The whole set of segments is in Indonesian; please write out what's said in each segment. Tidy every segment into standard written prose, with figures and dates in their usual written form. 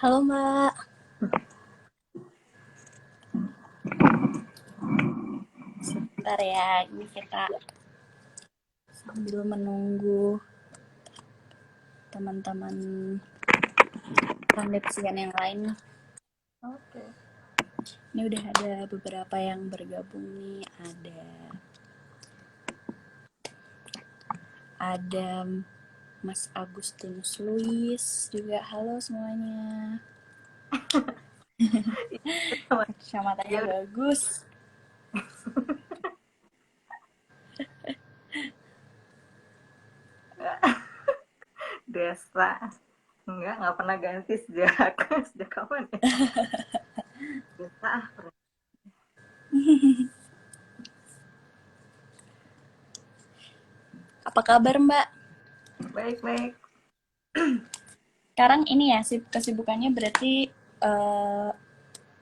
Halo Mbak, sebentar ya, ini kita sambil menunggu teman-teman penelitian yang lain. Oke. Ini udah ada beberapa yang bergabung nih, ada Mas Agustinus Luis juga. Halo semuanya. Kecamatannya Dia bagus. Desa. Nggak pernah ganti sejak sejak kapan ya? Desa pernah. Apa kabar Mbak? Baik-baik. Sekarang ini ya, kesibukannya berarti eh,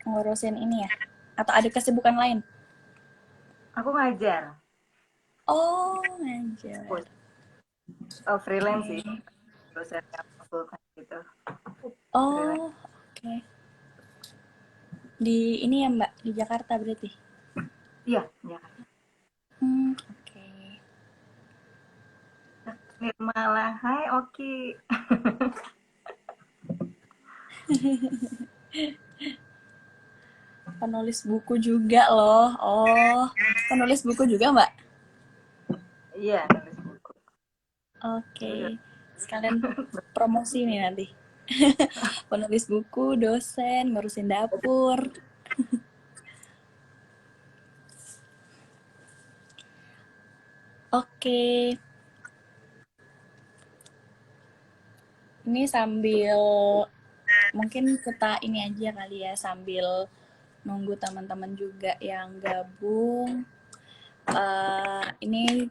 ngurusin ini ya? Atau ada kesibukan lain? Aku ngajar. Oh, ngajar. Freelance sih. Oke. Dosen yang konsultan gitu. Freelance. Oh, oke. Di ini ya Mbak, di Jakarta berarti? Iya, ya. Oke. Nirmala, hai Oki. Penulis buku juga loh. Oh, penulis buku juga Mbak? Iya, nulis buku. Oke. Udah. Sekalian promosi nih nanti. Penulis buku, dosen, ngurusin dapur. Oke. Ini sambil mungkin kita ini aja kali ya sambil nunggu teman-teman juga yang gabung. Ini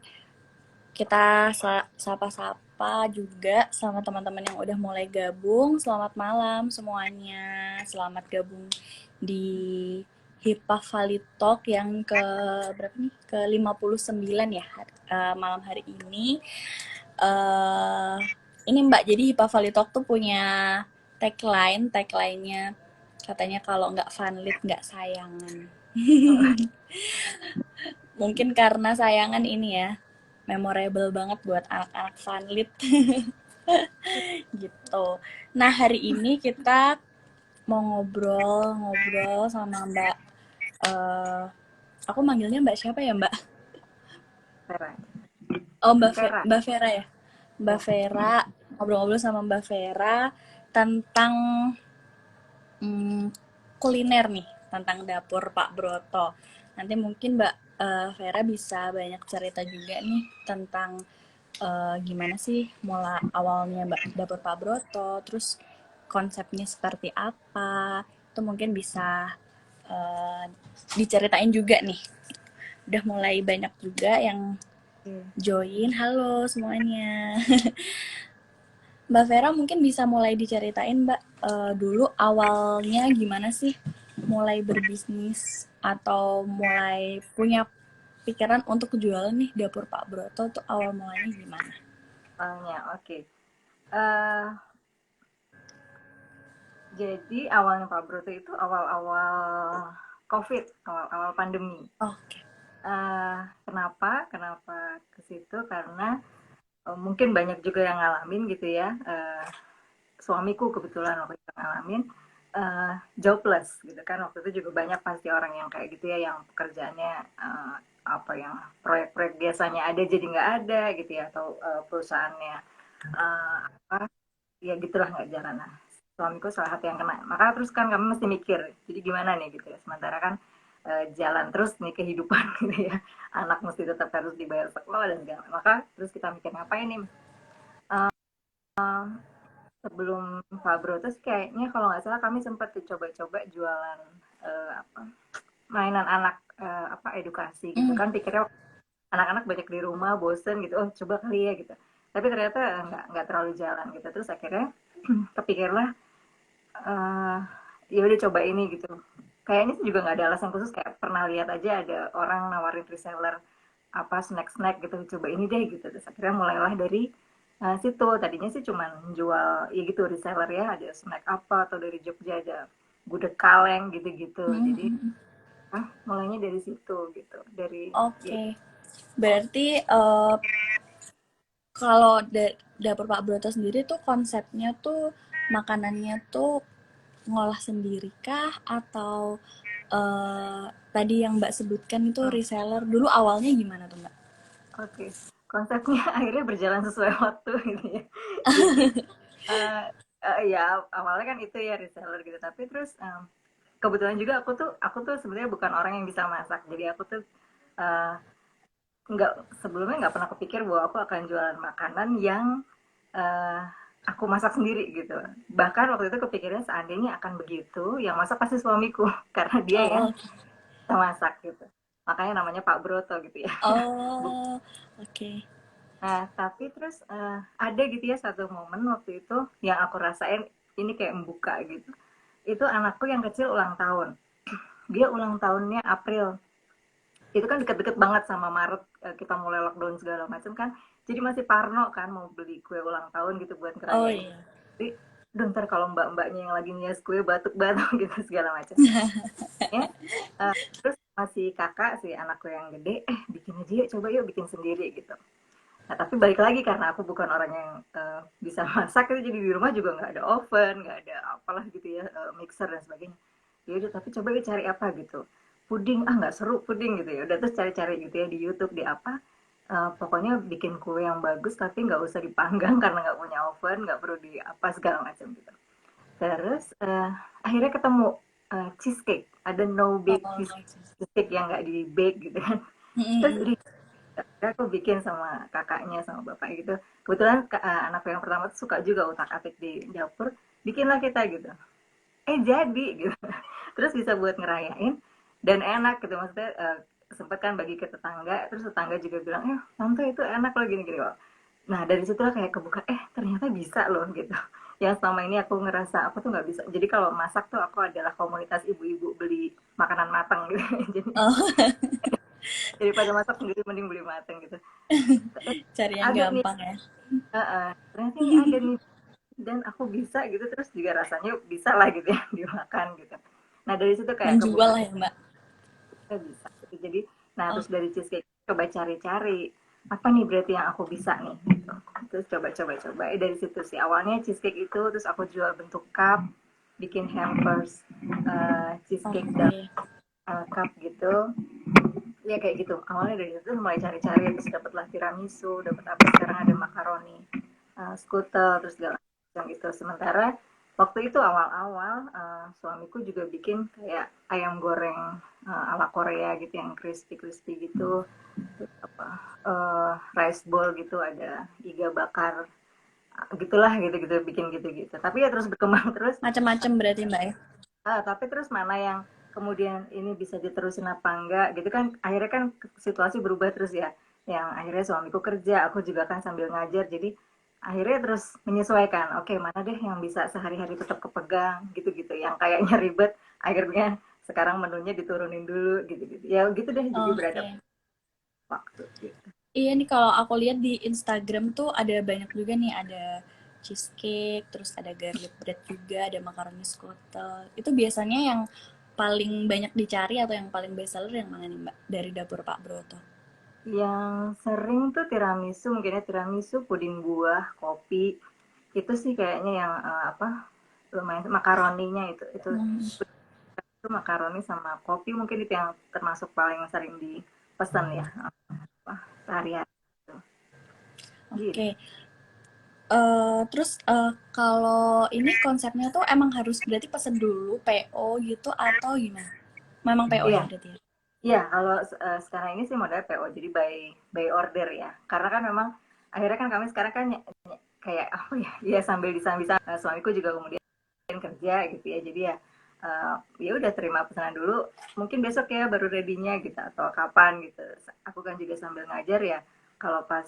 kita sapa-sapa juga sama teman-teman yang udah mulai gabung. Selamat malam semuanya. Selamat gabung di HIPA Valley Talk yang ke berapa nih? Ke 59 ya malam hari ini. eh ini Mbak, jadi HIPA Valley Talk tuh punya tagline-nya katanya kalau nggak funlit nggak sayangan. Mungkin karena sayangan ini ya, memorable banget buat anak-anak Funlit gitu. Nah, hari ini kita mau ngobrol-ngobrol sama Mbak. eh aku manggilnya Mbak siapa ya, Mbak? Vera. Oh, Vera. Mbak Vera ya. Mbak Ya. Vera, ngobrol-ngobrol sama Mbak Vera tentang hmm, kuliner nih, tentang dapur Pak Broto. Nanti mungkin Mbak Vera bisa banyak cerita juga nih tentang gimana sih mulai awalnya dapur Pak Broto, terus konsepnya seperti apa, itu mungkin bisa eh, diceritain juga nih. Udah mulai banyak juga yang Oke. join, halo semuanya. Mbak Vera mungkin bisa mulai diceritain Mbak dulu awalnya gimana sih mulai berbisnis atau mulai punya pikiran untuk jualan nih dapur Pak Broto tuh awal mulanya gimana? Soalnya, oke. Eh, jadi awalnya Pak Broto itu awal-awal COVID, awal-awal pandemi. Oke. Kenapa kenapa ke situ, karena, mungkin banyak juga yang ngalamin gitu ya, suamiku kebetulan waktu itu ngalamin, jobless gitu kan, waktu itu juga banyak pasti orang yang kayak gitu ya, yang pekerjaannya, apa yang proyek-proyek biasanya ada jadi nggak ada gitu ya, atau, perusahaannya, apa, ya gitulah nggak jalan. Nah, suamiku salah satu yang kena. Maka terus kan kami mesti mikir, jadi gimana nih gitu ya. Sementara kan jalan terus nih kehidupan gitu ya. Anak mesti tetap harus dibayar sekolah dan segala. Maka terus kita mikir ngapain nih. Sebelum Fabro terus kayaknya kalau nggak salah kami sempat coba-coba jualan apa mainan anak, apa edukasi gitu Hmm. kan, pikirnya anak-anak banyak di rumah bosen gitu, oh coba kali ya gitu, tapi ternyata nggak terlalu jalan gitu. Terus akhirnya kepikirlah, eh ya udah coba ini gitu. Kayaknya sih juga nggak ada alasan khusus, kayak pernah lihat aja ada orang nawarin reseller apa snack-snack gitu, coba ini deh gitu. Terus akhirnya mulailah dari situ tadinya sih cuman jual ya gitu reseller ya, ada snack apa atau dari Jogja ada gudeg kaleng gitu-gitu. Jadi mulainya dari situ gitu, dari ya, Oke, berarti kalau dapur Pak Broto sendiri tuh konsepnya tuh makanannya tuh ngolah sendiri kah atau tadi yang Mbak sebutkan itu hmm, reseller? Dulu awalnya gimana tuh Mbak? oke. Konsepnya akhirnya berjalan sesuai waktu gitu ya. Jadi eh ya awalnya kan itu ya reseller gitu, tapi terus kebetulan juga aku tuh sebenarnya bukan orang yang bisa masak. Jadi aku tuh eh, nggak sebelumnya nggak pernah kepikir bahwa aku akan jualan makanan yang eh, aku masak sendiri gitu. Bahkan waktu itu kepikirnya seandainya akan begitu, yang masak pasti suamiku karena dia yang Oh, bisa masak gitu. Makanya namanya Pak Broto gitu ya. oh, oke. Nah, tapi terus ada gitu ya satu momen waktu itu yang aku rasain ini kayak membuka gitu. Itu anakku yang kecil ulang tahun. Dia ulang tahunnya April. Itu kan deket-deket banget sama Maret, kita mulai lockdown segala macam kan. Jadi masih parno kan mau beli kue ulang tahun gitu buat Oh ngerayain. iya. Jadi, "Duh, ntar kalau mbak-mbaknya yang lagi ngias kue batuk-batuk," gitu segala macam. Ya, terus masih kakak si anakku yang gede, bikin aja yuk, coba yuk bikin sendiri gitu. Nah, tapi balik lagi karena aku bukan orang yang bisa masak itu, jadi di rumah juga nggak ada oven, nggak ada apalah gitu ya, mixer dan sebagainya. Ya udah, tapi coba ya cari apa gitu. Puding, nggak seru puding gitu ya. Udah terus cari-cari gitu ya di YouTube di apa. Pokoknya bikin kue yang bagus tapi nggak usah dipanggang karena nggak punya oven, nggak perlu di apa segala macam gitu. Terus akhirnya ketemu cheesecake, ada no bake Oh, cheesecake yang nggak di bake gitu kan. Terus mm-mm. aku bikin sama kakaknya sama bapaknya gitu, kebetulan anakku yang pertama tuh suka juga utak atik di dapur, bikinlah kita gitu, jadi gitu. Terus bisa buat ngerayain dan enak gitu, maksudnya sempet kan bagi ke tetangga, terus tetangga juga bilang tante itu enak loh gini gini kok. Nah dari situlah kayak kebuka, ternyata bisa loh gitu. Yang selama ini aku ngerasa aku tuh nggak bisa, jadi kalau masak tuh aku adalah komunitas ibu-ibu beli makanan matang gitu. jadi Oh, daripada masak sendiri mending beli matang gitu. cari yang Ada nih, gampang ya. ternyata ini ada nih dan aku bisa gitu, terus juga rasanya bisa lah gitu ya dimakan gitu. Nah dari situ kayak Menjual kebuka lah ya Mbak. kita bisa gitu. Jadi nah Oh, terus dari cheesecake coba cari-cari apa nih berarti yang aku bisa nih gitu. Terus coba-coba dari situ sih awalnya cheesecake itu, terus aku jual bentuk cup, bikin hampers cheesecake dan oke. cup gitu. Ya kayak gitu awalnya dari situ mulai cari-cari, terus dapatlah tiramisu, dapat apa sekarang ada makaroni skutel terus segala macam gitu. Sementara waktu itu awal-awal suamiku juga bikin kayak ayam goreng ala Korea gitu yang crispy-crispy gitu. Terus apa rice bowl gitu, ada iga bakar gitulah gitu-gitu, bikin gitu-gitu. Tapi ya terus berkembang terus. Macam-macam berarti Mbak ya. Tapi terus mana yang kemudian ini bisa diterusin apa enggak gitu kan, akhirnya kan situasi berubah terus ya, yang akhirnya suamiku kerja, aku juga kan sambil ngajar, jadi akhirnya terus menyesuaikan, oke mana deh yang bisa sehari-hari tetap kepegang gitu-gitu, yang kayaknya ribet akhirnya sekarang menunya diturunin dulu gitu-gitu ya gitu deh, jadi beradab Oke. waktu gitu. Iya nih kalau aku lihat di Instagram tuh ada banyak juga nih, ada cheesecake, terus ada garlic bread juga, ada makaroni skotel. Itu biasanya yang paling banyak dicari atau yang paling best seller yang mana nih Mbak dari dapur Pak Broto? Yang sering tuh tiramisu, mungkin ya tiramisu, puding buah, kopi, itu sih kayaknya yang apa lumayan, makaroninya itu Hmm, itu makaroni sama kopi mungkin itu yang termasuk paling sering dipesan ya, apa sehari-hari gitu. Gitu. oke. Terus kalau ini konsepnya tuh emang harus berarti pesen dulu PO gitu atau gimana? Memang PO ya Iya, berarti ya? iya kalau sekarang ini sih modalnya PO, jadi by order ya. Karena kan memang akhirnya kan kami sekarang kan kayak apa ya, ya sambil bisa suamiku juga kemudian kerja gitu ya. Jadi ya ya udah terima pesanan dulu, mungkin besok ya baru ready-nya gitu atau kapan gitu. Aku kan juga sambil ngajar ya. Kalau pas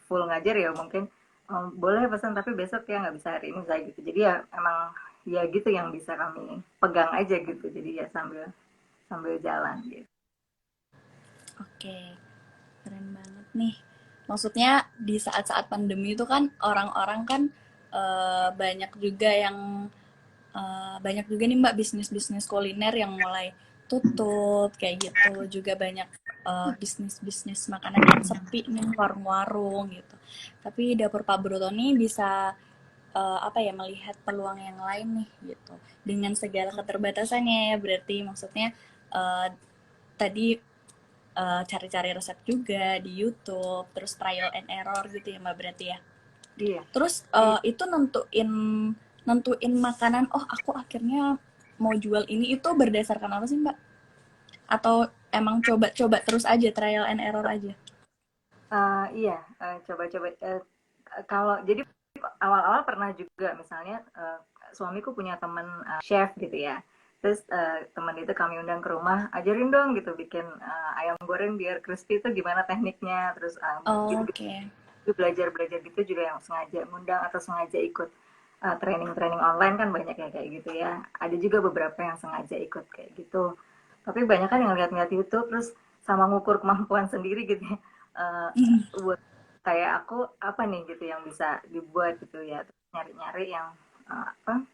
full ngajar ya mungkin boleh pesan tapi besok ya nggak bisa hari ini saya gitu. Jadi ya emang ya gitu yang bisa kami pegang aja gitu. Jadi ya sambil sambil jalan gitu. Oke, keren banget nih. Maksudnya di saat-saat pandemi itu kan orang-orang kan banyak juga yang banyak juga nih Mbak bisnis-bisnis kuliner yang mulai tutup kayak gitu. Juga banyak bisnis-bisnis makanan yang sepi nih, warung-warung gitu. Tapi dapur Pak Broto nih bisa apa ya, melihat peluang yang lain nih gitu. Dengan segala keterbatasannya ya, berarti maksudnya eh, tadi cari-cari resep juga di YouTube, terus trial and error gitu ya Mbak, berarti ya. Iya, Terus iya. itu nentuin nentuin makanan, oh aku akhirnya mau jual ini, itu berdasarkan apa sih Mbak? Atau emang coba-coba terus aja, trial and error aja? Iya, coba-coba, kalau jadi awal-awal pernah juga misalnya, suamiku punya temen, chef gitu ya. Terus, teman itu kami undang ke rumah, "Ajarin dong," gitu, "bikin, ayam goreng biar crispy itu gimana tekniknya." Terus, gitu-gitu, Oke. belajar-belajar gitu juga yang sengaja ngundang atau sengaja ikut, training-training online kan banyak ya kayak gitu ya. Ada juga beberapa yang sengaja ikut kayak gitu. Tapi banyak kan yang lihat-lihat YouTube terus sama ngukur kemampuan sendiri gitu ya. Eh, buat kayak aku apa nih gitu yang bisa dibuat gitu ya. Terus nyari-nyari yang apa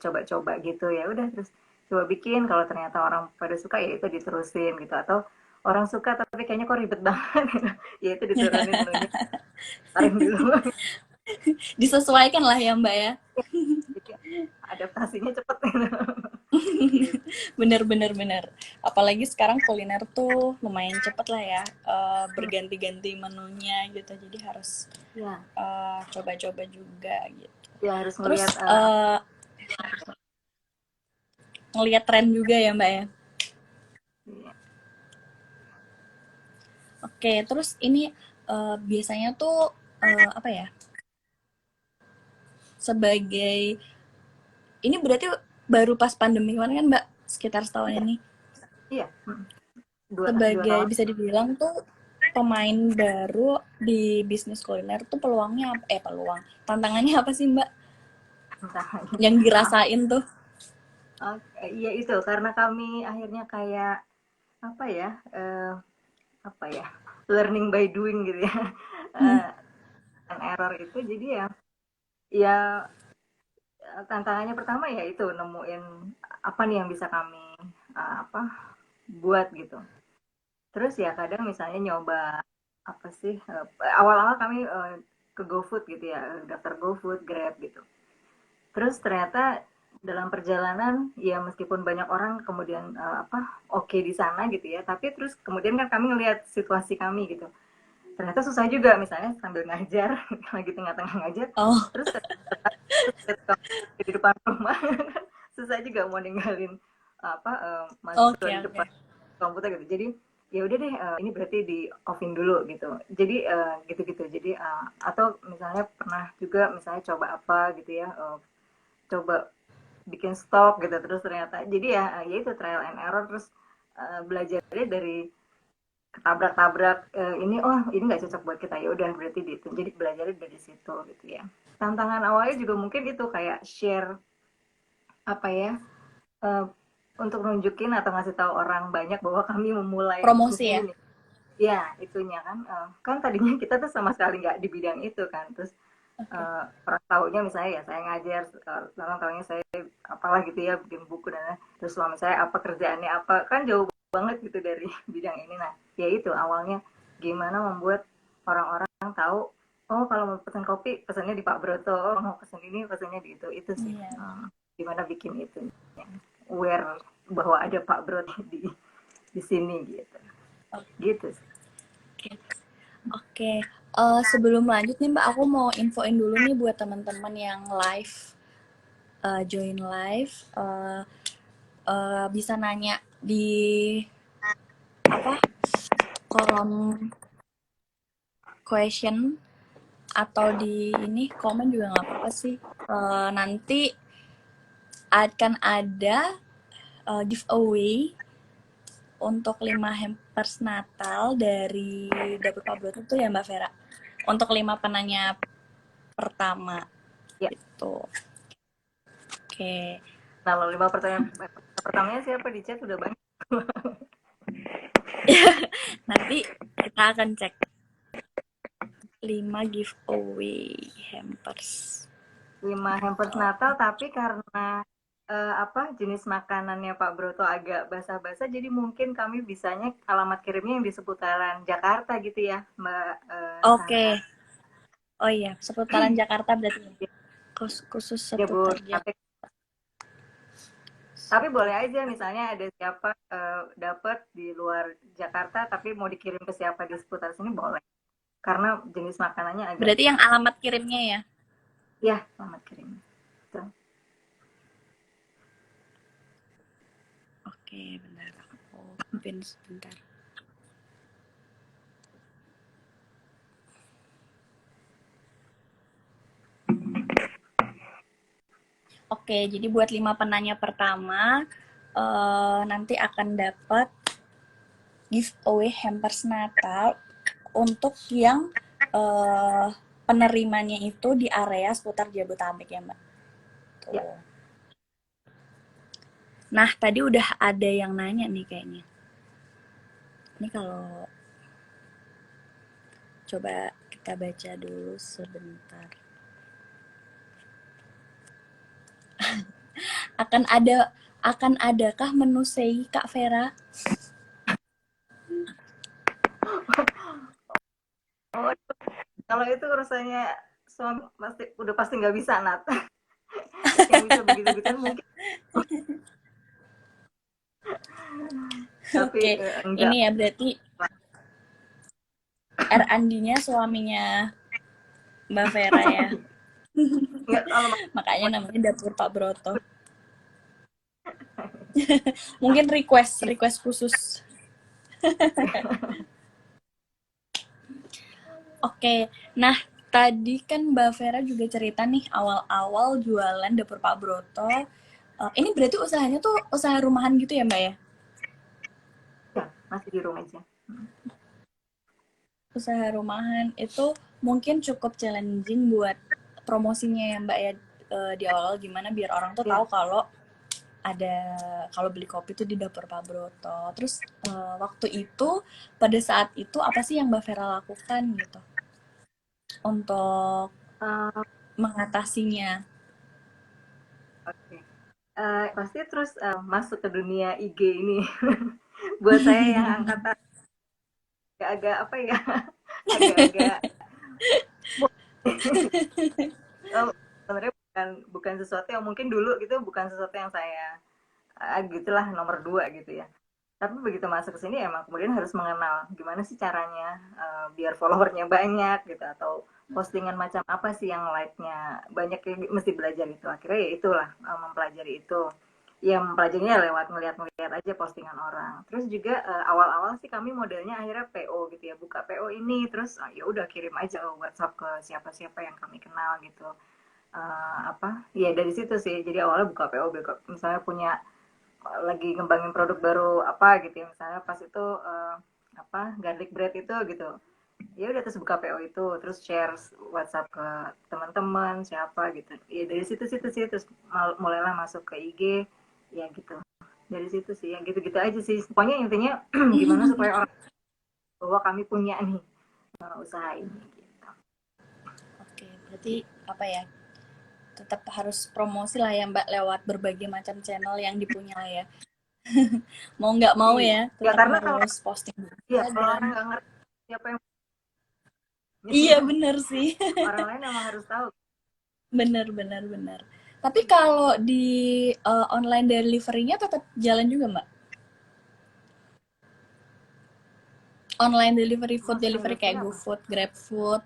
coba-coba gitu ya udah terus coba bikin kalau ternyata orang pada suka ya itu diterusin gitu atau orang suka tapi kayaknya kok ribet banget gitu. Ya itu diturunin menunya tarik dulu. Disesuaikan lah ya Mbak ya. Jadi adaptasinya cepet gitu. Bener bener bener. Apalagi sekarang kuliner tuh lumayan cepet lah ya, berganti-ganti menunya gitu. Jadi harus Ya, coba-coba juga gitu. ya harus Terus ngelihat ngelihat tren juga ya Mbak ya. Oke, terus ini biasanya tuh apa ya? Sebagai ini berarti baru pas pandemi kemarin kan Mbak, sekitar setahun iya, ini. iya, dua Sebagai tahun bisa dibilang tuh pemain baru di bisnis kuliner tuh peluangnya peluang. Tantangannya apa sih Mbak tantangannya. yang dirasain tuh? Iya itu karena kami akhirnya kayak apa ya, apa ya, learning by doing gitu ya, Hmm. eee, and error itu jadi ya ya, tantangannya pertama ya itu nemuin apa nih yang bisa kami, apa, buat gitu. Terus ya kadang misalnya nyoba apa sih, awal-awal kami, ke GoFood gitu ya, daftar GoFood, Grab gitu. Terus ternyata dalam perjalanan ya meskipun banyak orang kemudian apa oke di sana gitu ya, tapi terus kemudian kan kami ngelihat situasi kami gitu. Ternyata susah juga misalnya sambil ngajar lagi tengah-tengah ngajar Oh, terus di depan rumah susah juga mau ninggalin apa oke mahasiswa di oke. depan komputer gitu. Jadi ya udah deh ini berarti di offin dulu gitu. Jadi gitu-gitu. Jadi atau misalnya pernah juga misalnya coba apa gitu ya coba bikin stok gitu terus ternyata jadi ya ya itu trial and error terus belajarnya dari ketabrak-tabrak ini oh ini nggak cocok buat kita ya udah berarti gitu jadi belajarnya dari situ gitu ya tantangan awalnya juga mungkin itu kayak share apa ya eh, untuk nunjukin atau ngasih tahu orang banyak bahwa kami memulai bisnis Promosi ya. ini nih ya itunya kan kan tadinya kita tuh sama sekali nggak di bidang itu kan terus Oke. orang tahunya misalnya ya saya ngajar orang tahunya saya apalah gitu ya bikin buku dan lain-lain. Terus suami saya apa kerjaannya apa kan jauh banget gitu dari bidang ini nah ya itu awalnya gimana membuat orang-orang tahu oh kalau mau pesan kopi pesannya di Pak Broto oh mau pesan ini pesannya di itu sih Iya. gimana bikin itu aware bahwa ada Pak Broto di sini gitu gitu sih. Oke. Oke. Sebelum lanjut nih Mbak, aku mau infoin dulu nih buat teman-teman yang live, join live, bisa nanya di apa kolom question atau di ini komen juga nggak apa-apa sih. Nanti akan ada giveaway untuk 5 hampers Natal dari Dapur Pak Broto tuh ya Mbak Vera. Untuk 5 penanya pertama Ya gitu. Oke. nah lalu 5 pertanyaan pertamanya siapa di chat udah banyak. Nanti kita akan cek. 5 giveaway hampers. 5 hampers Natal, tapi karena jenis makanannya Pak Broto agak basah-basah, jadi mungkin kami bisanya alamat kirimnya yang di seputaran Jakarta gitu ya, Mbak Oke. Sarah. Oh iya, seputaran Jakarta berarti. Khusus seputar Jakarta. Jabodetabek. Tapi boleh aja misalnya ada siapa dapat di luar Jakarta tapi mau dikirim ke siapa di seputar sini boleh. Karena jenis makanannya agak. Berarti yang alamat kirimnya ya? Ya, alamat kirimnya. Betul. Oke, bentar. Aku pin sebentar. Oke, jadi buat 5 penanya pertama, nanti akan dapat giveaway hampers Natal untuk yang penerimanya itu di area seputar Jabodetabek ya, Mbak? Tuh. Ya. Nah, tadi udah ada yang nanya nih kayaknya. Ini kalau coba kita baca dulu sebentar. akan adakah menu sei Kak Vera? Oh, kalau itu rasanya suami pasti nggak bisa Nat. Yang bisa begitu-begituan mungkin. Tapi Oke, enggak. ini ya berarti R. Andinya suaminya Mbak Vera ya. Enggak, kalau Makanya namanya dapur Pak Broto. Mungkin request khusus. Oke, nah tadi kan Mbak Vera juga cerita nih awal-awal jualan dapur Pak Broto. Ini berarti usahanya tuh usaha rumahan gitu ya Mbak ya? ya, masih di rumah aja. Usaha rumahan itu mungkin cukup challenging buat promosinya ya Mbak ya, di awal gimana biar orang tuh Ya. tahu kalau beli kopi tuh di dapur Pak Broto. Terus waktu itu pada saat itu apa sih yang Mbak Vera lakukan gitu untuk mengatasinya? Oke. Pasti terus masuk ke dunia IG ini. Buat saya yang angkatan agak apa ya, agak-agak sebenarnya bukan sesuatu yang mungkin dulu gitu, bukan sesuatu yang saya gitulah nomor 2 gitu ya. Tapi begitu masuk ke sini emang kemudian harus mengenal gimana sih caranya biar followernya banyak gitu, atau postingan macam apa sih yang like-nya banyak, mesti belajar itu. Akhirnya ya itulah mempelajari itu. Ya mempelajarinya lewat ngeliat-ngeliat aja postingan orang. Terus juga awal-awal sih kami modelnya akhirnya PO gitu ya, buka PO ini terus ya udah kirim aja WhatsApp ke siapa-siapa yang kami kenal gitu. Ya dari situ sih. Jadi awalnya buka PO, misalnya punya lagi ngembangin produk baru apa gitu ya, misalnya pas itu garlic bread itu gitu, ya udah terus buka PO itu terus share WhatsApp ke teman-teman siapa gitu ya, dari situ sih terus mulailah masuk ke IG ya gitu, dari situ sih yang gitu-gitu aja sih pokoknya intinya. Gimana supaya orang bahwa kami punya nih usaha ini gitu. Oke, berarti apa ya? Tetap harus promosi lah ya Mbak lewat berbagai macam channel yang dipunya lah ya. Mau nggak mau Iya ya, ya, tetap karena kalau harus posting di ya kalau Instagram. orang nggak ngerti siapa yang Iya bener sih. orang lain emang harus tahu. Bener, bener, bener. Tapi kalau di online delivery-nya tetap jalan juga, Mbak? Online delivery, food Maksudnya delivery delivery kayak apa? GoFood, GrabFood.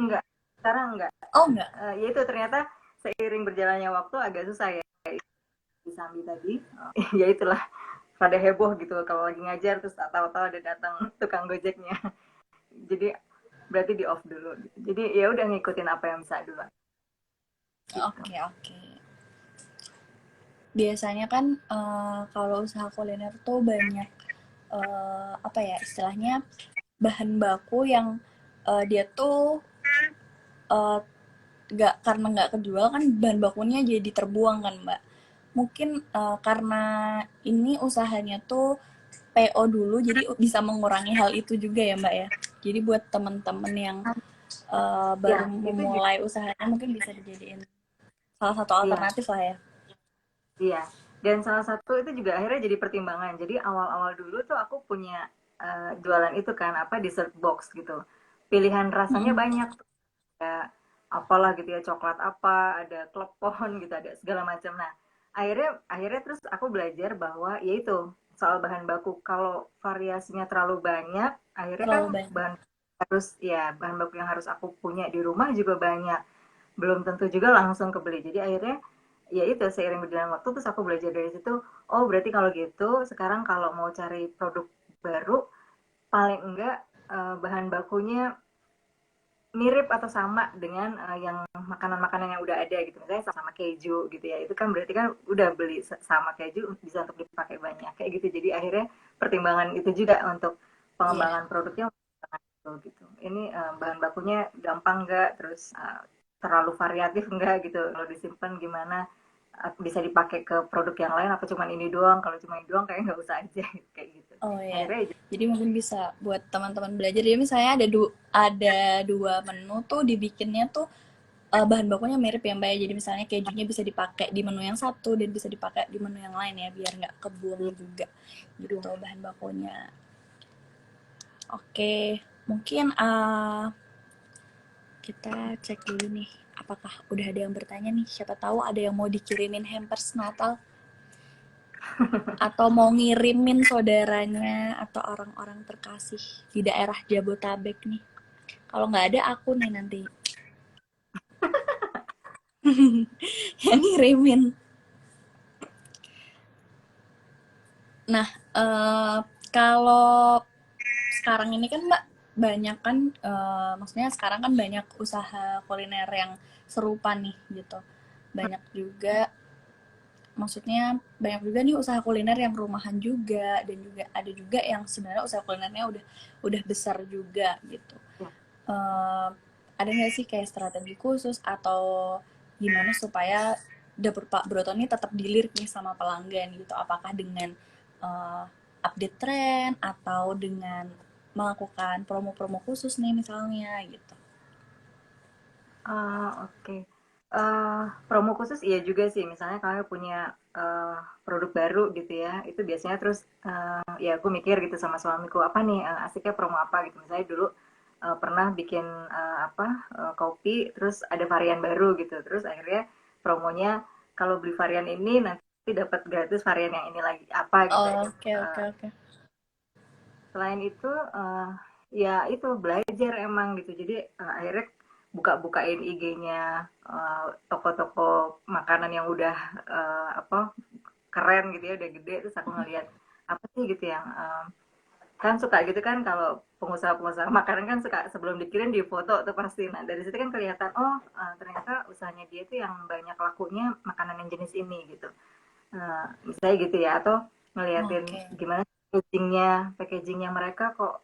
Enggak, sekarang enggak. Oh, enggak? Ya itu ternyata seiring berjalannya waktu agak susah ya di Sambi tadi. Ya itulah pada heboh gitu kalau lagi ngajar terus tahu-tahu ada datang tukang gojeknya. Jadi berarti di off dulu. Jadi ya udah ngikutin apa yang bisa dulu. Gitu. Oke, oke. Biasanya kan kalau usaha kuliner tuh banyak apa ya istilahnya bahan baku yang dia tuh eh, karena nggak kejual kan bahan bakunya jadi terbuang kan Mbak. Mungkin karena ini usahanya tuh PO dulu jadi bisa mengurangi hal itu juga ya Mbak ya. Jadi buat temen-temen yang Ya, baru itu juga. memulai usahanya mungkin bisa dijadiin salah satu Iya, alternatif lah ya. iya. Dan salah satu itu juga akhirnya jadi pertimbangan. Jadi awal-awal dulu tuh aku punya jualan itu kan, apa, dessert box gitu. Pilihan rasanya Mm-mm. banyak tuh. Ada apalah gitu ya, coklat apa, ada klepon gitu, ada segala macam. Nah, akhirnya akhirnya terus aku belajar bahwa yaitu soal bahan baku. Kalau variasinya terlalu banyak, akhirnya kan Terlalu banyak. bahan baku yang harus aku punya di rumah juga banyak. Belum tentu juga langsung kebeli. Jadi akhirnya ya itu seiring berjalan waktu terus aku belajar dari situ. Oh, berarti kalau gitu sekarang kalau mau cari produk baru paling enggak bahan bakunya mirip atau sama dengan yang makanan-makanan yang udah ada gitu, misalnya sama keju gitu ya, itu kan berarti kan udah beli sama keju bisa untuk dipakai banyak kayak gitu. Jadi akhirnya pertimbangan itu juga untuk Iya. pengembangan produknya gitu. Ini bahan bakunya gampang nggak, terus terlalu variatif enggak gitu, kalau disimpan gimana, bisa dipakai ke produk yang lain apa cuman ini doang, kalau cuma ini doang kayak nggak usah aja kayak gitu. Oh ya. Akhirnya Jadi mungkin bisa buat teman-teman belajar. Jadi misalnya ada dua menu tuh dibikinnya tuh bahan bakunya mirip ya Mbak ya. Jadi misalnya kejunya bisa dipakai di menu yang satu dan bisa dipakai di menu yang lain ya biar nggak kebuang juga gitu ya, bahan bakunya. Oke, mungkin kita cek dulu nih apakah udah ada yang bertanya nih. Siapa tahu ada yang mau dikirimin hampers Natal atau mau ngirimin saudaranya atau orang-orang terkasih di daerah Jabotabek nih. Kalau nggak ada aku nih nanti yang ngirimin. Nah, kalau sekarang ini kan Mbak banyak kan, maksudnya sekarang kan banyak usaha kuliner yang serupa nih gitu. Banyak juga, maksudnya banyak juga nih usaha kuliner yang rumahan juga dan juga ada juga yang sebenarnya usaha kulinernya udah besar juga gitu. ya. eh, ada nggak sih kayak strategi khusus atau gimana supaya dapur Pak Broto ini tetap dilirik nih sama pelanggan gitu? Apakah dengan eh, update tren atau dengan melakukan promo-promo khusus nih misalnya gitu? Oke. Promo khusus iya juga sih, misalnya kalian punya produk baru gitu ya, itu biasanya terus ya aku mikir gitu sama suamiku, apa nih asiknya promo apa gitu. Misalnya dulu pernah bikin apa kopi, terus ada varian baru gitu, terus akhirnya promonya kalau beli varian ini nanti dapat gratis varian yang ini lagi apa gitu. Oke, oke, Eh, oke. Selain itu, ya itu belajar emang gitu. Jadi akhirnya buka-bukain IG-nya toko-toko makanan yang udah apa keren gitu ya, udah gede, terus aku ngeliat apa sih gitu yang kan suka gitu kan kalau pengusaha-pengusaha makanan kan suka sebelum dikirim di foto tuh pasti. Nah dari situ kan kelihatan oh ternyata usahanya dia tuh yang banyak lakunya makanan yang jenis ini gitu. Misalnya gitu ya, atau ngeliatin Oke. gimana packagingnya mereka kok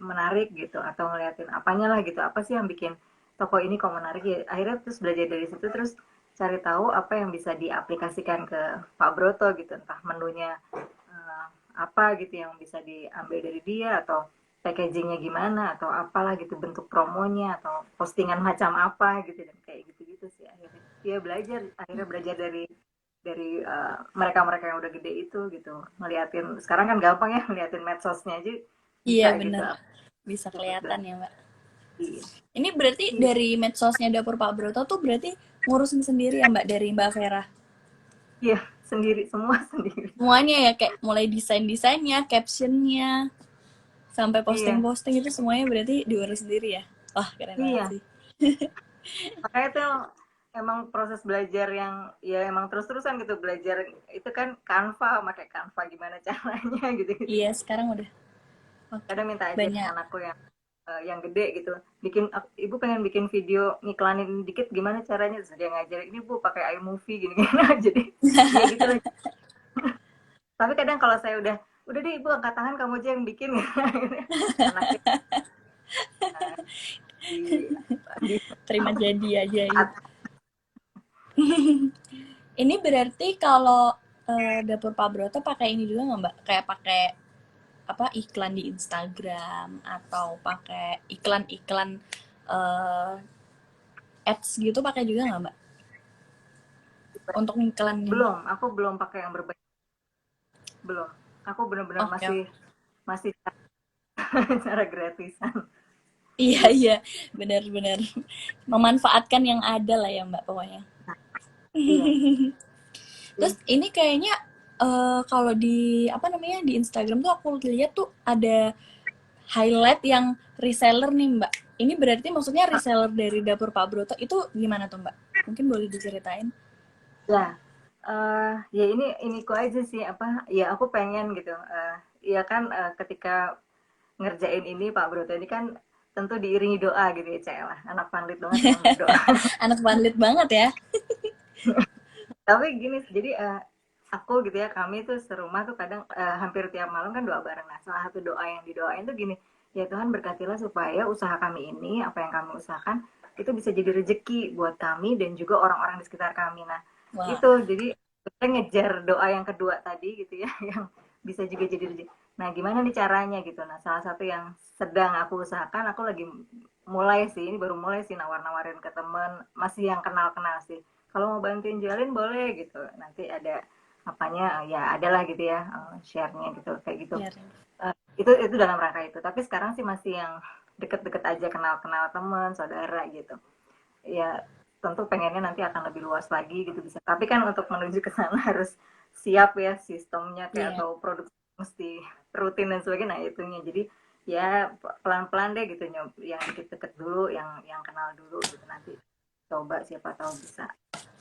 menarik gitu, atau ngeliatin apanya lah gitu, apa sih yang bikin toko ini kok menarik ya. Akhirnya terus belajar dari situ, terus cari tahu apa yang bisa diaplikasikan ke Pak Broto gitu, entah menunya eh, apa gitu yang bisa diambil dari dia, atau packagingnya gimana, atau apalah gitu bentuk promonya, atau postingan macam apa gitu, dan kayak gitu-gitu sih akhirnya. Dia belajar, akhirnya belajar dari mereka-mereka yang udah gede itu gitu, ngeliatin sekarang kan gampang ya ngeliatin medsosnya aja Iya bisa gitu bener, apa bisa dan kelihatan ya Mbak. iya Ini berarti iya dari medsosnya Dapur Pak Broto tuh berarti ngurusin sendiri ya Mbak dari Mbak Vera? iya, sendiri semua sendiri. Semuanya ya kayak mulai desainnya, captionnya, sampai Iya, posting-posting itu semuanya berarti diurus sendiri ya? Wah keren banget iya, sih. makanya tuh emang proses belajar yang ya emang terus-terusan gitu belajar. Itu kan pakai Canva gimana caranya gitu gitu. Iya sekarang udah Kadang minta ajarin banyak. anakku yang gede gitu, bikin ibu pengen bikin video ngiklanin dikit gimana caranya, terus dia ngajarin ini bu pakai iMovie gini gini jadi ya gitu lah. Tapi kadang kalau saya udah deh ibu angkat tangan kamu aja yang bikin anaknya di, di Terima apa, jadi aja gitu. Ini berarti kalau Dapur Pak Broto pakai ini juga nggak Mbak? Kayak pakai apa iklan di Instagram atau pakai iklan-iklan eh, ads gitu pakai juga nggak Mbak? Untuk iklannya. Belum, aku belum pakai yang berbayar, belum. Aku benar-benar Oke, masih oke. masih cara gratisan Iya, gitu. iya, benar-benar. Memanfaatkan yang ada lah ya Mbak pokoknya. Iya Terus sih. ini kayaknya kalau di apa namanya di Instagram tuh aku lihat tuh ada highlight yang reseller nih Mbak. Ini berarti maksudnya reseller dari dapur Pak Broto itu gimana tuh Mbak? Mungkin boleh diceritain? Ya, ya iniku aja sih, apa, ya aku pengen gitu, ya kan, ketika ngerjain ini Pak Broto ini kan tentu diiringi doa gitu ya, Cak, anak pandit banget kan berdoa. Anak bandlit banget ya. Tapi gini, jadi, aku gitu ya, kami tuh serumah tuh kadang, hampir tiap malam kan doa bareng. Nah, salah satu doa yang didoain tuh gini, "Ya Tuhan berkatilah supaya usaha kami ini, apa yang kami usahakan, itu bisa jadi rezeki buat kami dan juga orang-orang di sekitar kami." Nah, Wah, itu, jadi kita ngejar doa yang kedua tadi gitu ya, yang bisa juga jadi rezeki. Nah, gimana nih caranya gitu? Nah, salah satu yang sedang aku usahakan, aku lagi mulai sih, ini baru mulai sih nawar-nawarin ke temen, masih yang kenal-kenal sih, kalau mau bantuin jualin boleh gitu, nanti ada apanya ya adalah gitu ya, share-nya gitu kayak gitu. ya. Itu dalam rangka itu, tapi sekarang sih masih yang deket-deket aja, kenal-kenal temen saudara gitu ya. Tentu pengennya nanti akan lebih luas lagi gitu bisa, tapi kan untuk menuju ke sana harus siap ya sistemnya kayak, Iya, atau produk mesti rutin dan sebagainya. Nah itunya, jadi ya pelan-pelan deh gitu, yang deket-deket dulu, yang kenal dulu gitu, nanti coba siapa tahu bisa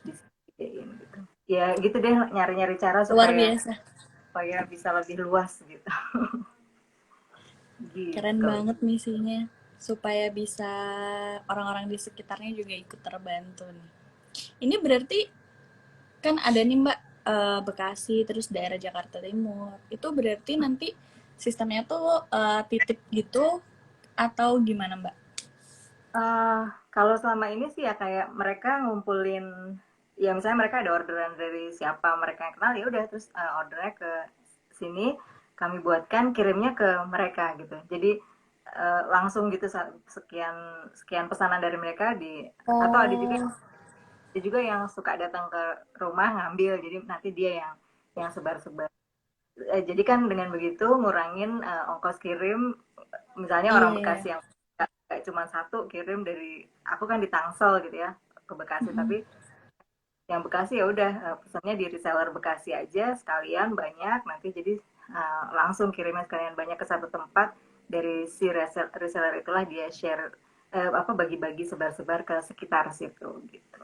disesuaiin gitu. Ya gitu deh, nyari-nyari cara luar supaya biasa. supaya bisa lebih luas gitu. Keren Gitu. banget misinya. Supaya bisa orang-orang di sekitarnya juga ikut terbantu nih. Ini berarti kan ada nih Mbak Bekasi terus daerah Jakarta Timur. Itu berarti nanti sistemnya tuh titip gitu atau gimana Mbak? Eh, kalau selama ini sih ya kayak mereka ngumpulin, ya misalnya mereka ada orderan dari siapa mereka yang kenal, ya udah terus ordernya ke sini, kami buatkan, kirimnya ke mereka gitu. Jadi langsung gitu, sekian sekian pesanan dari mereka di, atau Oh, ada juga yang suka datang ke rumah ngambil, jadi nanti dia yang sebar-sebar. Jadi kan dengan begitu ngurangin ongkos kirim, misalnya iya orang iya. Bekasi yang kayak cuma satu kirim dari, aku kan di Tangsel gitu ya ke Bekasi, Mm-mm. tapi yang Bekasi ya udah, pesannya di reseller Bekasi aja sekalian banyak, nanti jadi langsung kirimnya sekalian banyak ke satu tempat, dari si reseller itulah dia share, apa, bagi-bagi sebar-sebar ke sekitar situ gitu,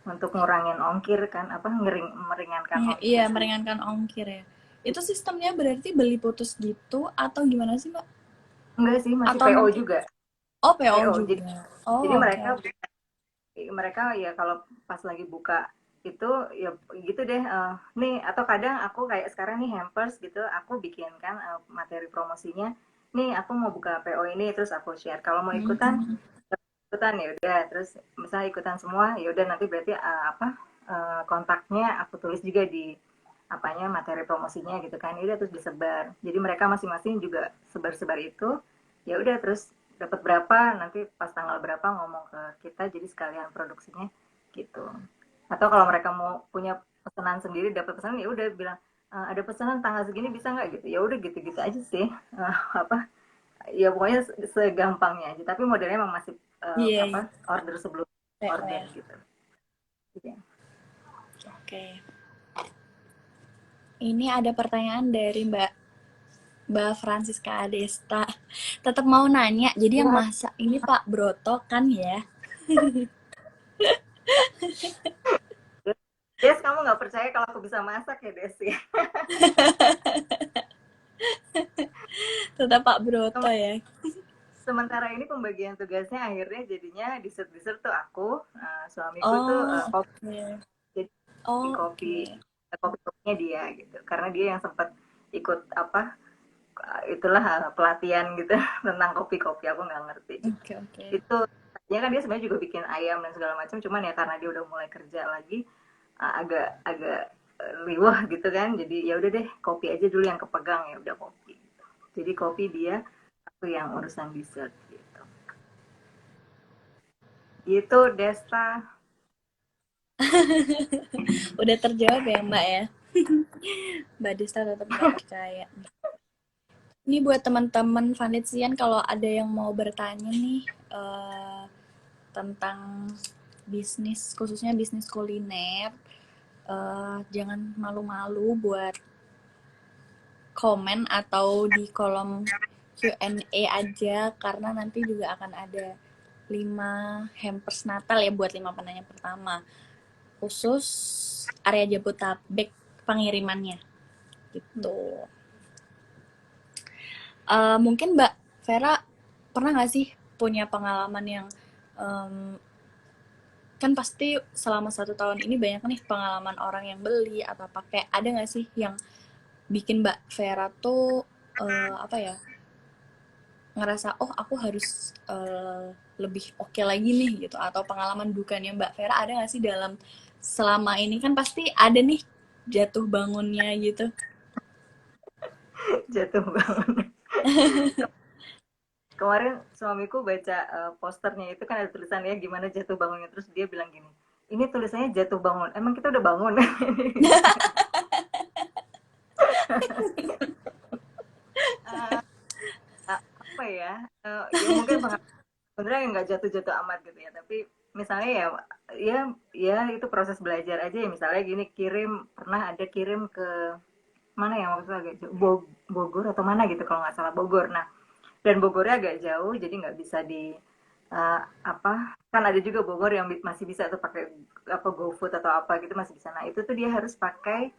untuk ngurangin ongkir kan, apa, meringankan Iya, ongkir iya, sih. meringankan ongkir ya. Itu sistemnya berarti beli putus gitu atau gimana sih Mbak? Enggak sih, masih Atau PO nanti juga. oh PO PO, jadi juga. Oh jadi oke mereka oke. mereka ya kalau pas lagi buka itu ya gitu deh, nih, atau kadang aku kayak sekarang nih hampers gitu, aku bikin kan materi promosinya, nih aku mau buka PO ini, terus aku share kalau mau ikutan, Mhm. ikutan ya udah, terus misalnya ikutan semua ya udah, nanti berarti apa, kontaknya aku tulis juga di apanya, materi promosinya gitu kan, ya udah terus disebar, jadi mereka masing-masing juga sebar-sebar itu, ya udah terus dapat berapa, nanti pas tanggal berapa ngomong ke kita, jadi sekalian produksinya gitu. Atau kalau mereka mau punya pesanan sendiri, dapat pesanan ya udah bilang, ada pesanan tanggal segini bisa nggak gitu, ya udah gitu-gitu aja sih. Apa, ya pokoknya segampangnya aja, tapi modelnya emang masih Iya, iya. apa, order sebelum PO order ya. gitu. Iya. Oke. Ini ada pertanyaan dari Mbak Francisca Adesta. Tetap mau nanya, jadi yang Ya, masak ini Pak Broto kan ya? Des, kamu nggak percaya kalau aku bisa masak ya, Des ya? Tetap Pak Broto ya. Sementara ini pembagian tugasnya akhirnya jadinya dessert-dessert tuh aku, suamiku tuh Oh, kopi, oke. jadi Oh, kopi oke. kopinya dia gitu, karena dia yang sempat ikut apa, itulah pelatihan gitu tentang kopi-kopi, aku nggak ngerti gitu. Oke, oke. Itu tadinya kan dia sebenarnya juga bikin ayam dan segala macam, cuman ya karena dia udah mulai kerja lagi, agak agak riwah gitu kan, jadi ya udah deh kopi aja dulu yang kepegang, ya udah kopi. Jadi kopi dia, aku yang urusan dessert gitu. Gitu Desta. Udah terjawab ya Mbak ya. Mbak Desta tetap nggak percaya. Ini buat teman-teman Vanessian kalau ada yang mau bertanya nih tentang bisnis, khususnya bisnis kuliner, jangan malu-malu buat komen atau di kolom Q&A aja karena nanti juga akan ada 5 hampers Natal ya buat 5 penanya pertama. Khusus area Jabodetabek pengirimannya gitu. Mungkin Mbak Vera pernah nggak sih punya pengalaman yang em, kan pasti selama 1 tahun ini banyak nih pengalaman orang yang beli atau pakai, ada nggak sih yang bikin Mbak Vera tuh apa ya, ngerasa oh aku harus lebih oke lagi nih gitu, atau pengalaman dukanya Mbak Vera ada nggak sih dalam selama ini, kan pasti ada nih jatuh bangunnya gitu. Jatuh bangun. Kemarin suamiku baca posternya itu kan ada tulisannya gimana jatuh bangunnya, terus dia bilang gini, ini tulisannya jatuh bangun, emang kita udah bangun? uh, apa ya, ya mungkin sebenarnya nggak jatuh-jatuh amat gitu ya, tapi misalnya ya ya ya itu proses belajar aja ya, misalnya gini, pernah ada kirim ke mana ya waktu itu agak jauh, Bogor atau mana gitu kalau nggak salah, Bogor. Nah, dan Bogornya agak jauh jadi nggak bisa di apa, kan ada juga Bogor yang masih bisa tuh pakai apa GoFood atau apa gitu masih bisa. Nah itu tuh dia harus pakai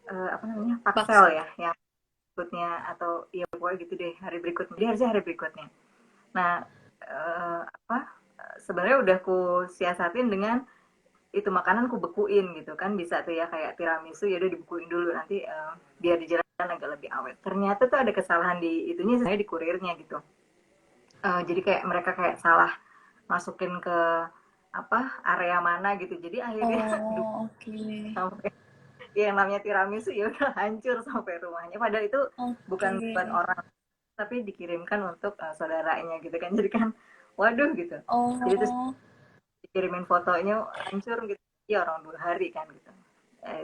apa namanya, Paks. Paxel ya, yang berikutnya atau ya pokoknya gitu deh, hari berikutnya dia harusnya hari berikutnya. Nah apa, sebenarnya udah ku siasatin dengan itu makanan ku bekuin gitu kan, bisa tuh ya kayak tiramisu ya udah dibekuin dulu nanti biar di jalan agak lebih awet. Ternyata tuh ada kesalahan di itunya, saya di kurirnya gitu. Jadi kayak mereka kayak salah masukin ke apa area mana gitu. Jadi akhirnya Oh, oke. Okay. sampai ya yang namanya tiramisu ya udah hancur sampai rumahnya. Padahal itu Oke. bukan Okay. orang, tapi dikirimkan untuk saudaranya gitu kan. Jadi kan waduh gitu. Jadi terus Oh, dikirimin fotonya hancur gitu. Ya orang 2 hari kan gitu.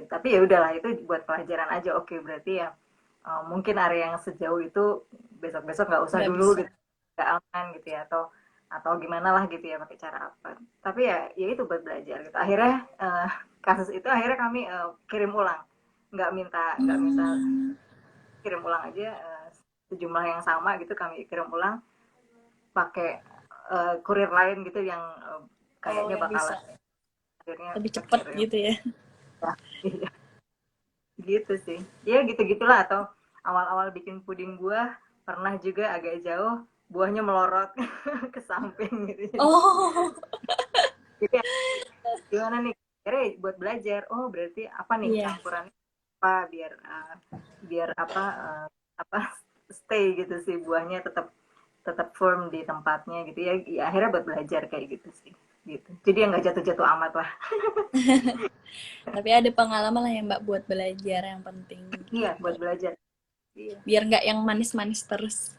Tapi ya udahlah itu buat pelajaran aja. Oke, berarti ya mungkin area yang sejauh itu besok-besok nggak usah nggak dulu bisa. gitu, nggak aman gitu ya, atau gimana lah gitu ya pakai cara apa. Tapi ya itu buat belajar gitu. Akhirnya kasus itu akhirnya kami kirim ulang, nggak minta Hmm. kirim ulang aja, sejumlah yang sama gitu kami kirim ulang pakai kurir lain gitu yang Oh, kayaknya yang bakalan bisa akhirnya lebih cepat kekirim. gitu ya. Iya, gitu sih. Ya gitu-gitulah, atau awal-awal bikin puding buah pernah juga agak jauh buahnya melorot ke samping gitu. Oh, Jadi gimana nih? Akhirnya buat belajar. Oh berarti apa nih iya. campurannya apa biar apa stay gitu sih, buahnya tetap tetap firm di tempatnya gitu ya. Ya akhirnya buat belajar kayak gitu sih. Gitu. Jadi yang nggak jatuh-jatuh amat lah. Tapi ada pengalaman lah ya Mbak buat belajar yang penting Iya gitu. buat belajar. Iya. Biar nggak yang manis-manis terus.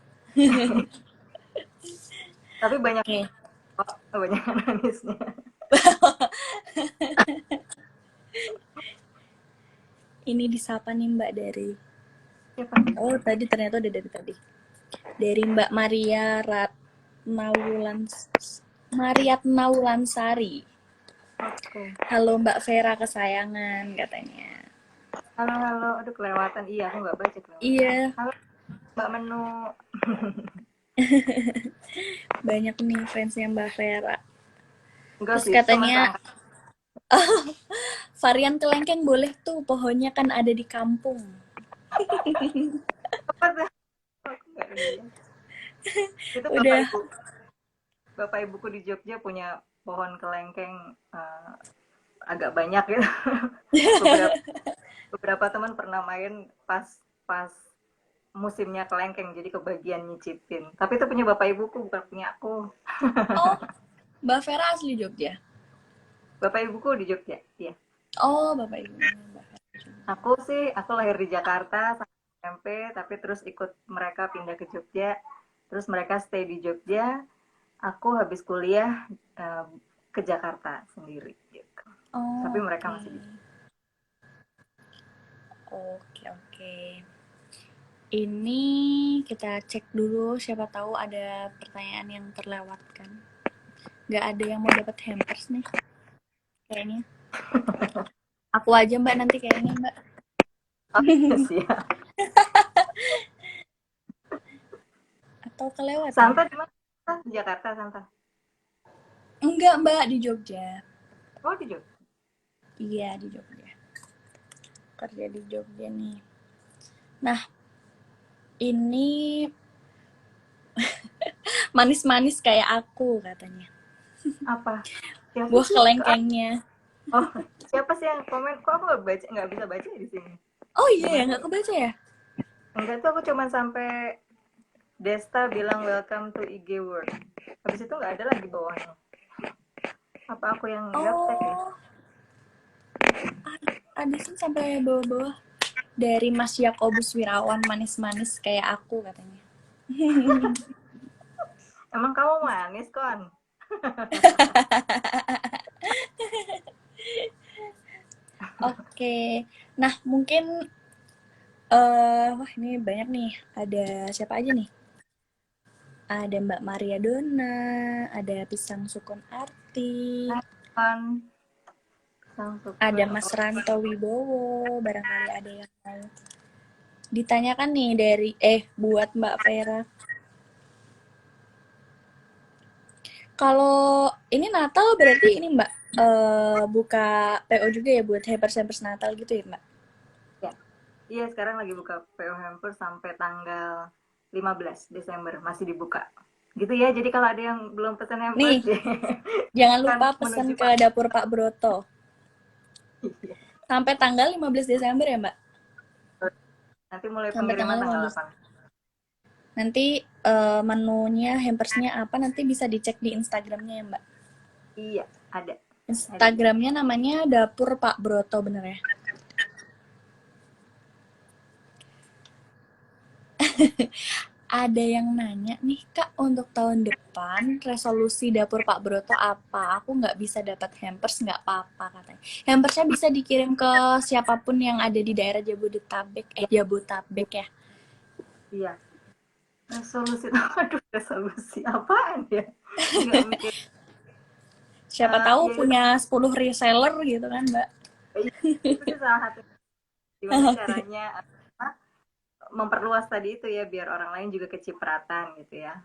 Tapi banyak Oke. kok, banyak manisnya. Ini disapa nih Mbak dari. Siapa? Oh, tadi ternyata udah dari tadi. Dari Mbak Maria Ratnawulan Mariatnawulansari. Oke. Halo Mbak Vera kesayangan katanya. Halo, halo. Aduh, kelewatan. Iya, aku nggak baca kelewatan. Iya, Halo, Mbak Menu. banyak nih fansnya Mbak Vera. Enggak Terus sih, itu teman katanya seangkatan. varian kelengkeng boleh tuh, pohonnya kan ada di kampung. Apa tuh? Aku nggak lihat. Itu Udah. bapak ibuku di Jogja punya pohon kelengkeng agak banyak ya. beberapa beberapa teman pernah main pas pas musimnya kelengkeng, jadi kebagian nyicipin. Tapi itu punya bapak ibuku, bukan punya aku. Oh, Mbak Vera asli Jogja. Bapak ibuku di Jogja, iya. Oh, Bapak Ibu Mbak Vera juga. Aku sih, aku lahir di Jakarta, SMP, tapi terus ikut mereka pindah ke Jogja, terus mereka stay di Jogja, aku habis kuliah ke Jakarta sendiri gitu. Tapi Oh, mereka oke. masih di Oke, oke. Ini kita cek dulu, siapa tahu ada pertanyaan yang terlewatkan. Nggak ada yang mau dapat hampers nih, kayaknya. Aku aja Mbak nanti kayaknya Mbak. Siap. Atau kelewat ya? Santa di mana? Di Jakarta, Santa. Enggak Mbak, di Jogja. Oh, di Jogja. Iya, di Jogja. Kerja di Jogja nih. Nah, ini manis-manis kayak aku katanya. Apa? Siapa Buah sih? kelengkengnya. Oh, siapa sih yang komen? Kok aku nggak bisa baca di sini? Oh iya ya, Gimana nggak ya? kebaca ya? Enggak tuh, aku cuman sampai Desta bilang welcome to IG World. Habis itu nggak ada lagi bawahnya. Apa aku yang gaptek ya? Oh, ada sih sampai bawah-bawah. Dari Mas Yakobus Wirawan, manis-manis kayak aku katanya. Emang kamu manis, Kon? Oke, nah mungkin wah ini banyak nih. Ada siapa aja nih? Ada Mbak Maria Dona, ada Pisang Sukun Arti, Kon, sang ada sukun. Mas Oh, Ranto Wibowo, barangkali ada yang mau ditanyakan nih dari buat Mbak Vera. Kalau ini Natal berarti ini Mbak buka PO juga ya buat hampers-hampers Natal gitu ya Mbak? ya. Iya, sekarang lagi buka PO Hamper sampai tanggal 15 Desember masih dibuka. Gitu ya. Jadi kalau ada yang belum pesan hampers, Nih, jangan kan lupa pesan menuju ke Pak. dapur Pak Broto. Iya. Sampai tanggal 15 Desember ya Mbak? Nanti mulai Sampai tanggal pengiriman tanggal 15. 8. Nanti menunya, hampersnya apa nanti bisa dicek di Instagramnya ya Mbak. Iya, ada. Ada di Instagramnya namanya Dapur Pak Broto bener ya? Ada yang nanya nih Kak, untuk tahun depan resolusi Dapur Pak Broto apa? Aku nggak bisa dapat hampers, nggak apa-apa katanya. Hampersnya bisa dikirim ke siapapun yang ada di daerah Jabodetabek, Jabodetabek ya. Iya. Resolusi, aduh, resolusi apaan ya? Nggak mikir. Siapa tahu Ya itu, punya 10 reseller gitu kan Mbak. itu sih salah satu gimana caranya memperluas tadi itu ya biar orang lain juga kecipratan gitu ya.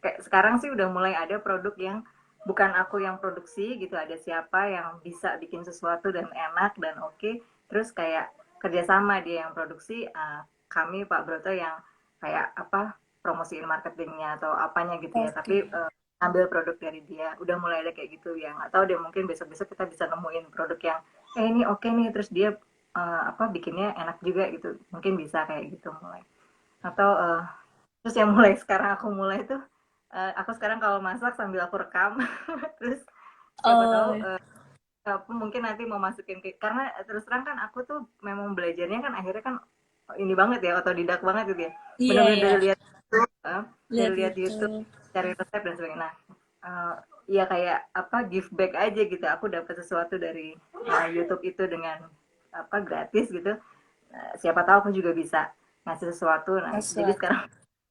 Kayak sekarang sih udah mulai ada produk yang bukan aku yang produksi gitu, ada siapa yang bisa bikin sesuatu dan enak dan oke, terus kayak kerjasama dia yang produksi, kami Pak Broto yang kayak apa promosiin marketingnya atau apanya gitu ya, Oke. tapi ambil produk dari dia udah mulai ada kayak gitu yang atau dia mungkin besok-besok kita bisa nemuin produk yang ini oke nih terus dia apa bikinnya enak juga gitu mungkin bisa kayak gitu mulai atau terus yang mulai sekarang aku mulai tuh aku sekarang kalau masak sambil aku rekam terus siapa tahu Oh, aku mungkin nanti mau masukin ke karena terus terang kan aku tuh memang belajarnya kan akhirnya kan ini banget ya otodidak banget gitu ya iya benar-benar ya, dari lihat lihat YouTube YouTube. cari resep dan sebagainya nah ya kayak apa give back aja gitu aku dapat sesuatu dari YouTube itu dengan apa gratis gitu. Siapa tahu aku juga bisa ngasih sesuatu nah jadi Sesuatu. sekarang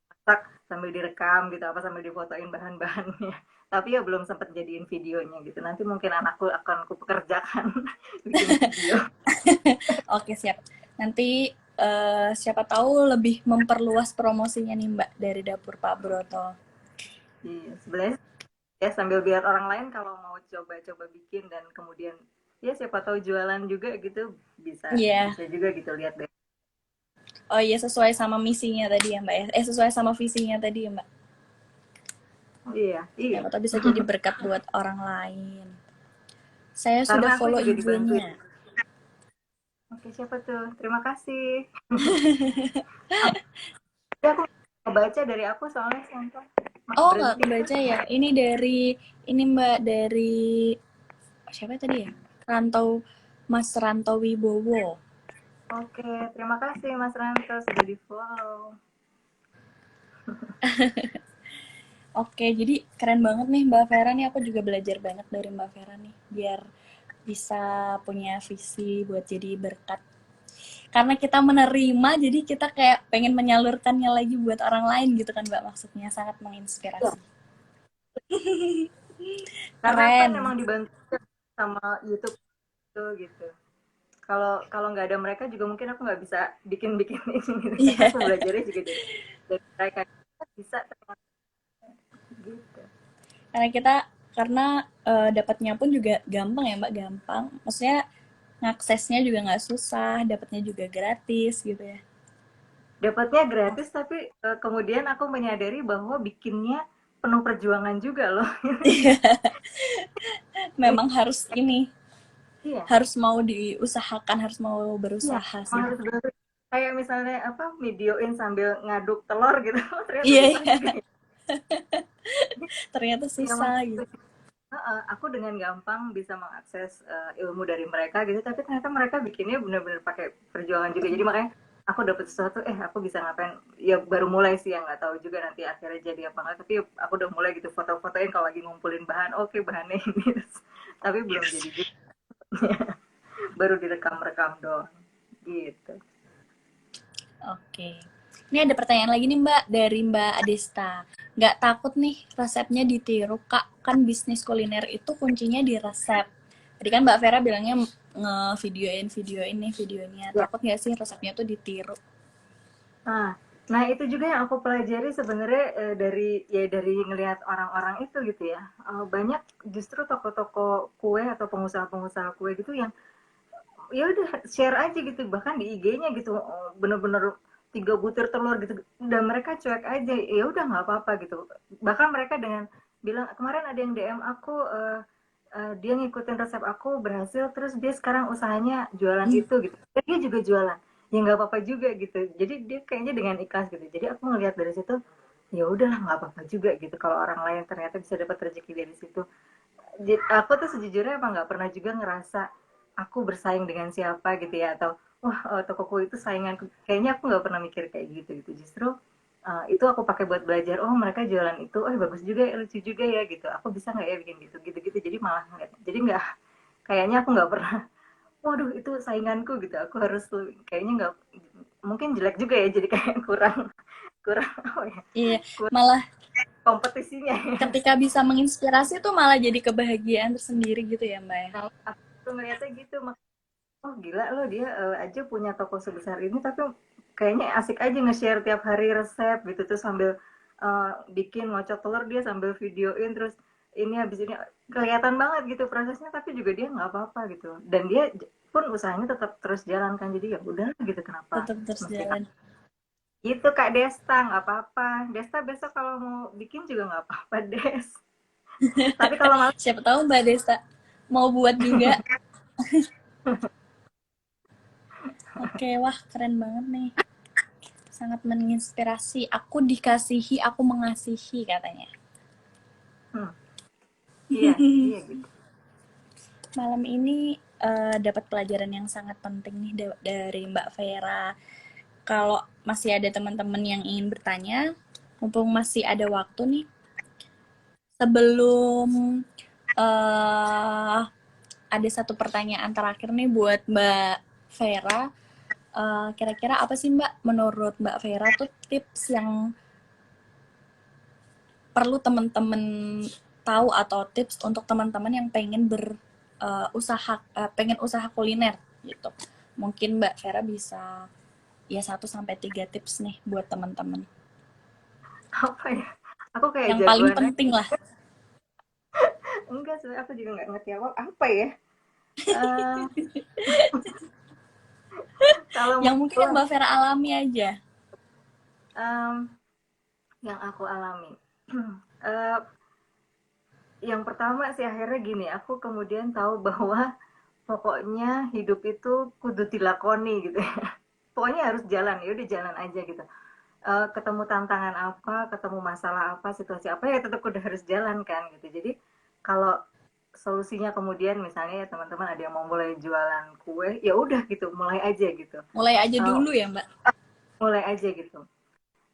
masak sambil direkam gitu apa sambil difotoin bahan-bahannya tapi ya belum sempat jadiin videonya gitu nanti mungkin anakku akan aku pekerjakan bikin video. Oke, siap. Nanti siapa tahu lebih memperluas promosinya nih Mbak dari Dapur Pak Broto. Iya, sebenarnya ya sambil biar orang lain kalau mau coba-coba bikin dan kemudian ya siapa tahu jualan juga gitu bisa Iya. bisa juga gitu lihat deh. Oh iya, sesuai sama misinya tadi ya Mbak ya. Sesuai sama visinya tadi ya Mbak. Iya iya Siapa tahu bisa jadi berkat buat orang lain. Saya sudah karena aku follow juga dibantuin. IG-nya. Oke siapa tuh terima kasih. Aku baca dari aku soalnya contoh Oh, nggak berhenti kebaca ya. Ini dari ini Mbak dari siapa tadi ya? Rantau Mas Ranto Wibowo. Oke, terima kasih Mas Ranto sudah di follow. Oke, jadi keren banget nih Mbak Vera nih. Aku juga belajar banget dari Mbak Vera nih. Biar bisa punya visi buat jadi berkat. Karena kita menerima, jadi kita kayak pengen menyalurkannya lagi buat orang lain gitu kan Mbak, maksudnya. Sangat Ya, menginspirasi. karena kan Keren. emang dibantu sama YouTube tuh gitu. Kalau kalau nggak ada mereka juga mungkin aku nggak bisa bikin-bikin ini gitu. Karena Iya. aku belajarnya juga dari mereka. Bisa ternyata gitu. Karena kita karena dapatnya pun juga gampang ya Mbak, gampang. Maksudnya ngaksesnya juga nggak susah, dapatnya juga gratis gitu ya. Dapatnya gratis tapi kemudian aku menyadari bahwa bikinnya penuh perjuangan juga loh. Memang harus ini, Iya, harus mau diusahakan, harus mau iya, berusaha emang sih. harus bener. Kayak misalnya apa videoin sambil ngaduk telur gitu, ternyata Iya, susah iya. juga ya. Ternyata Iya, susah gitu. aku dengan gampang bisa mengakses ilmu dari mereka gitu, tapi ternyata mereka bikinnya benar-benar pakai perjuangan juga. Jadi makanya aku dapat sesuatu, aku bisa ngapain? Ya baru mulai sih, yang nggak tahu juga nanti akhirnya jadi apa nggak. Tapi aku udah mulai gitu foto-fotoin kalau lagi ngumpulin bahan. Oke, bahannya ini, tapi belum jadi juga. Baru direkam-rekam doang. Gitu. Oke. Ini ada pertanyaan lagi nih Mbak dari Mbak Adesta. Nggak takut nih resepnya ditiru Kak? Kan bisnis kuliner itu kuncinya di resep. Tadi kan Mbak Vera bilangnya nge-videoin nih videonya. Ya. Takut nggak sih resepnya tuh ditiru? Nah, nah itu juga yang aku pelajari sebenarnya dari ngelihat orang-orang itu gitu ya. Banyak justru toko-toko kue atau pengusaha-pengusaha kue gitu yang ya udah share aja gitu, bahkan di IG-nya gitu, bener-bener 3 butir telur gitu, dan mereka cuek aja, ya udah nggak apa-apa gitu. Bahkan mereka dengan bilang kemarin ada yang DM aku, dia ngikutin resep aku berhasil, terus dia sekarang usahanya jualan itu gitu, dan dia juga jualan, ya nggak apa-apa juga gitu. Jadi dia kayaknya dengan ikhlas gitu. Jadi aku ngelihat dari situ, ya udahlah nggak apa-apa juga gitu kalau orang lain ternyata bisa dapat rezeki dari situ. Aku tuh sejujurnya apa nggak pernah juga ngerasa aku bersaing dengan siapa gitu ya, atau wah, tokoku itu saingan. Kayaknya aku nggak pernah mikir kayak gitu gitu. Justru itu aku pakai buat belajar. Oh, mereka jualan itu, oh bagus juga ya, lucu juga ya gitu. Aku bisa nggak ya bikin gitu gitu gitu. Jadi malah nggak. Jadi nggak, kayaknya aku nggak pernah. Waduh, itu sainganku gitu. Aku harus kayaknya nggak, mungkin jelek juga ya. Jadi kayak kurang kurang apa ya? Iya, Kurang malah kompetisinya. ketika bisa menginspirasi tuh malah jadi kebahagiaan tersendiri gitu ya Mbak ya. Nah, aku tuh ngeliatnya gitu. Oh gila loh, dia aja punya toko sebesar ini tapi kayaknya asik aja nge-share tiap hari resep gitu, terus sambil bikin ngocok telur dia sambil videoin, terus ini habis ini kelihatan banget gitu prosesnya, tapi juga dia nggak apa-apa gitu, dan dia pun usahanya tetap terus jalan kan. Jadi ya udah gitu, kenapa Tetap terus mesti jalan. itu. Kak Desta nggak apa-apa, Desta besok kalau mau bikin juga nggak apa-apa Des, tapi kalau malam. Siapa tahu Mbak Desta mau buat juga. Oke, wah keren banget nih. Sangat menginspirasi. Aku dikasihi, aku mengasihi katanya. Hmm, iya iya gitu. Malam ini dapat pelajaran yang sangat penting nih dari Mbak Vera. Kalau masih ada teman-teman yang ingin bertanya, mumpung masih ada waktu nih, sebelum uh, ada satu pertanyaan terakhir nih buat Mbak Vera. Kira-kira apa sih Mbak, menurut Mbak Vera tuh tips yang perlu teman-teman tahu atau tips untuk teman-teman yang pengen berusaha pengen usaha kuliner gitu. Mungkin Mbak Vera bisa ya 1 sampai 3 tips nih buat teman-teman. Apa ya, aku kayak Yang paling jagoannya. penting lah. Enggak, sebenarnya aku juga nggak ngerti apa ya. Eh, kalau Yang mungkin yang mulai, Mbak Vera alami aja. em, yang aku alami, Eh, yang pertama sih akhirnya gini, aku kemudian tahu bahwa pokoknya hidup itu kudu dilakoni gitu ya. Pokoknya harus jalan, ya udah jalan aja gitu. Ketemu tantangan apa, ketemu masalah apa, situasi apa, ya tetap udah harus jalan kan gitu. Jadi kalau solusinya kemudian misalnya ya teman-teman ada yang mau mulai jualan kue, ya udah gitu, mulai aja gitu. Mulai aja Uh, dulu ya, Mbak. mulai aja gitu.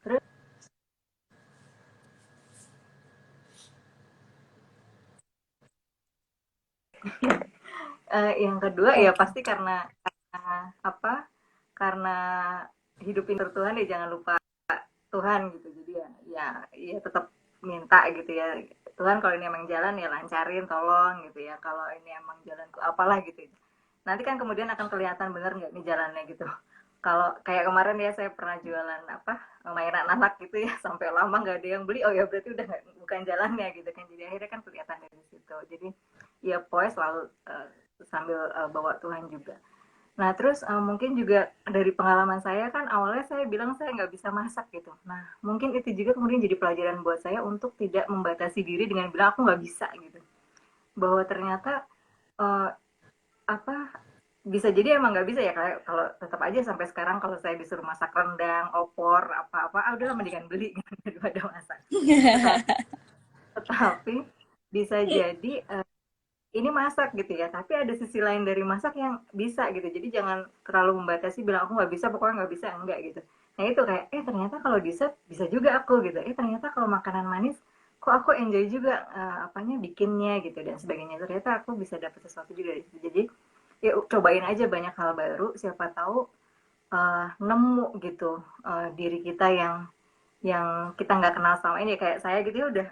Terus yang kedua ya Oke. pasti karena apa? Karena hidupin Tuhan ya jangan lupa Tuhan gitu. Jadi ya tetap minta gitu ya. Tuhan kalau ini emang jalan ya lancarin tolong gitu ya. Kalau ini emang jalanku apalah gitu. Nanti kan kemudian akan kelihatan bener nggak nih jalannya gitu. Kalau kayak kemarin ya saya pernah jualan apa mainan anak gitu ya sampai lama nggak ada yang beli, oh ya berarti udah gak, bukan jalannya gitu kan. Jadi akhirnya kan kelihatan dari situ. Jadi ya pokoknya selalu sambil bawa Tuhan juga. Nah, terus mungkin juga dari pengalaman saya kan awalnya saya bilang saya nggak bisa masak gitu. Nah, mungkin itu juga kemudian jadi pelajaran buat saya untuk tidak membatasi diri dengan bilang aku nggak bisa gitu. Bahwa ternyata uh, apa bisa jadi emang nggak bisa ya kayak kalau tetap aja sampai sekarang kalau saya disuruh masak rendang, opor, apa-apa, ah udah mendingan beli gitu daripada masak. Tetapi, tetapi bisa jadi ini masak gitu ya, tapi ada sisi lain dari masak yang bisa gitu. Jadi jangan terlalu membatasi bilang aku nggak bisa, pokoknya nggak bisa, enggak gitu. Nah itu kayak, ternyata kalau bisa juga aku gitu. Ternyata kalau makanan manis, kok aku enjoy juga apanya bikinnya gitu dan sebagainya. Ternyata aku bisa dapat sesuatu juga dari situ. Jadi ya cobain aja banyak hal baru, siapa tahu nemu gitu diri kita yang kita nggak kenal sama ini kayak saya gitu ya udah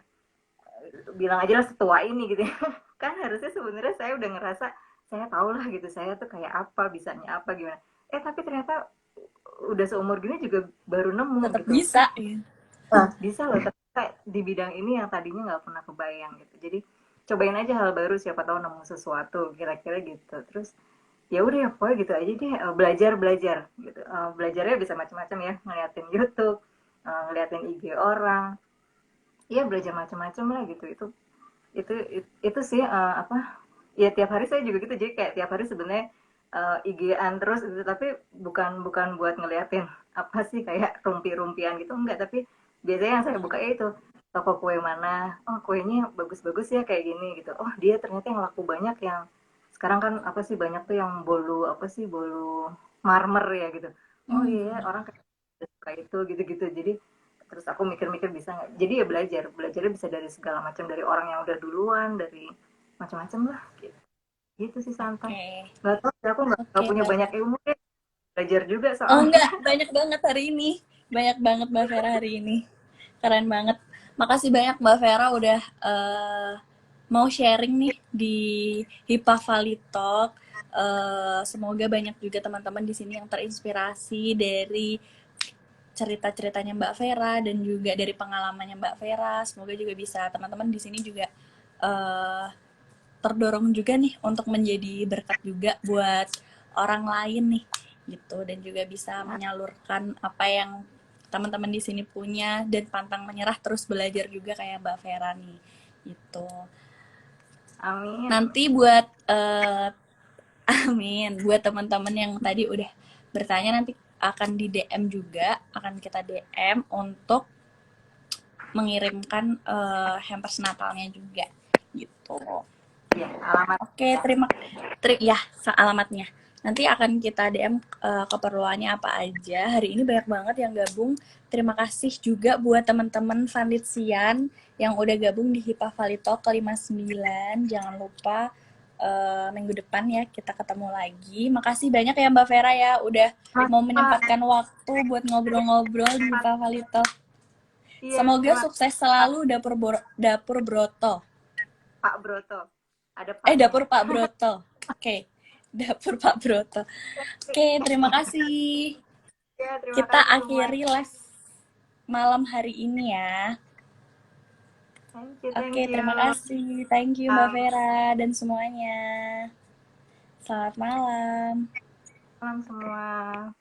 bilang aja lah setua ini gitu ya. Kan harusnya sebenarnya saya udah ngerasa saya tau lah gitu saya tuh kayak apa bisanya apa gimana tapi ternyata udah seumur gini juga baru nemu Tetap gitu bisa ya. bisa loh ternyata di bidang ini yang tadinya nggak pernah kebayang gitu. Jadi cobain aja hal baru siapa tahu nemu sesuatu kira-kira gitu. Terus ya udah ya pokoknya gitu aja deh belajar belajar gitu. Belajarnya bisa macam-macam ya ngeliatin YouTube, ngeliatin IG orang, ya belajar macam-macam lah gitu. Itu sih apa ya tiap hari saya juga gitu jadi kayak tiap hari sebenarnya IG-an terus gitu tapi bukan buat ngeliatin apa sih kayak rumpi-rumpian gitu enggak, tapi biasanya yang saya buka itu toko kue mana, oh kuenya bagus-bagus ya kayak gini gitu, oh dia ternyata yang laku banyak yang sekarang kan apa sih banyak tuh yang bolu apa sih bolu marmer ya gitu, oh iya Hmm. orang kayak suka itu gitu-gitu. Jadi terus aku mikir-mikir bisa nggak, jadi ya belajarnya bisa dari segala macam, dari orang yang udah duluan, dari macam-macam lah gitu, gitu sih Santa. Oke. Nggak tahu sih, aku nggak Oke, punya Mbak. banyak ilmu deh, belajar juga Oh soalnya. enggak, banyak banget hari ini. Banyak banget Mbak Vera hari ini. Keren banget. Makasih banyak Mbak Vera udah mau sharing nih di HIPA Valley Talk. Semoga banyak juga teman-teman di sini yang terinspirasi dari cerita-ceritanya Mbak Vera dan juga dari pengalamannya Mbak Vera. Semoga juga bisa teman-teman di sini juga eh, terdorong juga nih untuk menjadi berkat juga buat orang lain nih gitu, dan juga bisa menyalurkan apa yang teman-teman di sini punya dan pantang menyerah terus belajar juga kayak Mbak Vera nih gitu. Amin. Nanti buat amin buat teman-teman yang tadi udah bertanya nanti akan di DM juga, akan kita DM untuk mengirimkan hampers Natalnya juga gitu. Ya alamat Oke, ya. ya alamatnya. Nanti akan kita DM keperluannya apa aja. Hari ini banyak banget yang gabung. Terima kasih juga buat teman-teman Vanlitsian yang udah gabung di HIPA Valley Talk ke-59. Jangan lupa minggu depan ya kita ketemu lagi. Makasih banyak ya Mbak Vera ya udah mau Pak, menyempatkan waktu buat ngobrol-ngobrol di HIPA Valley Talk. iya Semoga terima sukses kasih selalu dapur Broto. Pak Broto, ada paknya. Dapur Pak Broto. Oke, dapur Pak Broto. Oke, terima kasih. Ya terima Kita kasih akhiri semuanya. live malam hari ini ya. Thank you, Oke, thank terima you. kasih. Thank you Mbak Vera dan semuanya. Selamat malam. Malam semua.